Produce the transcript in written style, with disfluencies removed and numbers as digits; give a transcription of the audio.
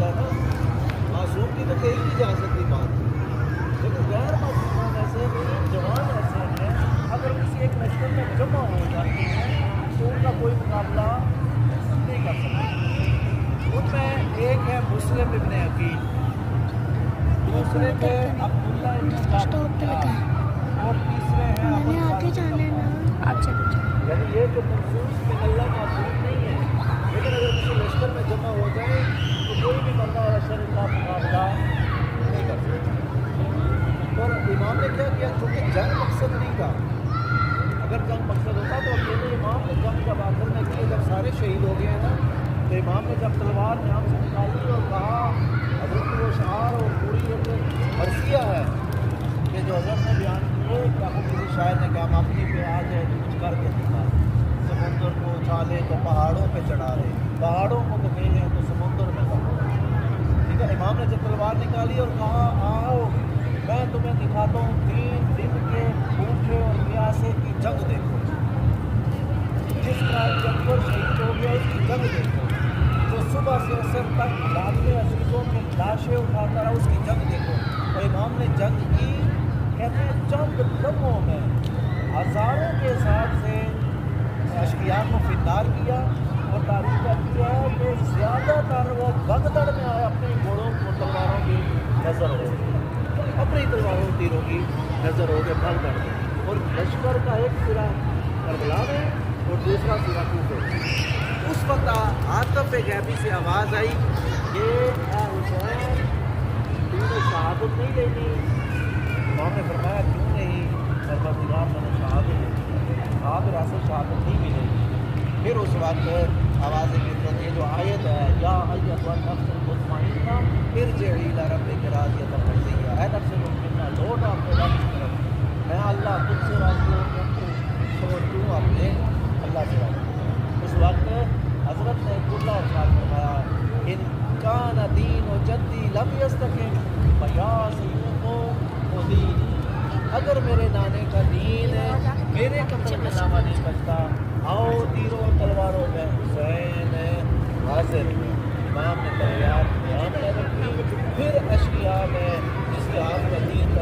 ہوتا ہے نا, معصوم کی تو کہی نہیں جا سکتی بات, لیکن غیر معصوم ایسے جوان ایسے ہیں اگر کسی ایک لشکر میں جمع ہو جاتے ہیں تو ان کا کوئی مقابلہ نہیں کر سکتے. ان میں ایک ہے مسلم ابن عقیل, دوسرے تھے عبداللہ ابن کعب, اور تیسرے ہیں ابو القاسم. یعنی یہ جو مخصوص من اللہ معصوم نہیں ہے, لیکن اگر کسی لشکر میں جمع ہو جائے تو کوئی بھی بندہ اور اشر کا مقابلہ نہیں کر سکتا. اور امام نے کیا کیا, چونکہ جنگ مقصد نہیں تھا, اگر جنگ مقصد ہوتا تو اکیلے امام نے جنگ جب آخر میں کی, جب سارے شہید ہو گئے ہیں نا, تو امام نے جب تلوار یہاں سے نکالی اور کہا, حضرت وہ شعار اور پوری ایک مرثیہ ہے کہ جو حضرت نے بیان کیے کہ آپ کسی شاعر نے کہا ہم اپنی پہ آ جائے تو کچھ کر کے دکھا, سمندر کو اچھالے تو پہاڑوں پہ چڑھا لے, پہاڑوں کو دکھیلیں تو سمندر میں بہا. ٹھیک ہے, امام نے جب تلوار نکالی اور کہا آؤ میں تمہیں دکھاتا ہوں 3 دن کے بھوکے اور پیاسے کی جنگ دیکھو, جس کا جنگل شہید ہو گیا اس کی جنگ دیکھو, جو صبح سے عصر تک رات میں عزیزوں کی لاشیں اٹھاتا رہا اس کی جنگ دیکھو. اور امام نے جنگ کی کہتے ہیں چند لمحوں میں ہزاروں کے حساب سے اشقیاء کو فنار کیا, اور تاریخ کا کیا ہے کہ زیادہ تر وہ بغداد میں آئے اپنے گھوڑوں کو تلواروں کی نظر ہو, اپنی تلواروں تیروں کی نظر ہو کے بھگ کر گئے. اور لشکر کا ایک سرا کربلا میں اور دوسرا سرا کوفے. اس وقت عاطف غیبی سے آواز آئی کہ اے حسین تو نے شہادت نہیں لینی. امام نے فرمایا کیوں نہیں, پروردگار میں نے شہادت لینی, آپ راست شہادت نہیں ملے گی. پھر اس وقت آواز فطرت, یہ جو آیت ہے یا ایھا النفس المطمئنہ ارجعی الی ربک راضیۃ مرضیہ, اے نفس مطمئنہ لوٹ اپنے رب کی طرف, میں اللہ تجھ سے راضی ہوں تو تو اپنے اللہ سے راضی. اس وقت حضرت نے کھلا ارشاد فرمایا ان کان دین و جدی لم یستقم فیا سیدکم دینی, اگر میرے نانے کا دین ہے میرے قتل میں نامہ نہیں بچتا, آؤ تیروں اور تلواروں میں حسین حاضر. امام نے تلوار بیان کر رکھی, پھر اشقیاء میں جس کے ہاتھ میں دین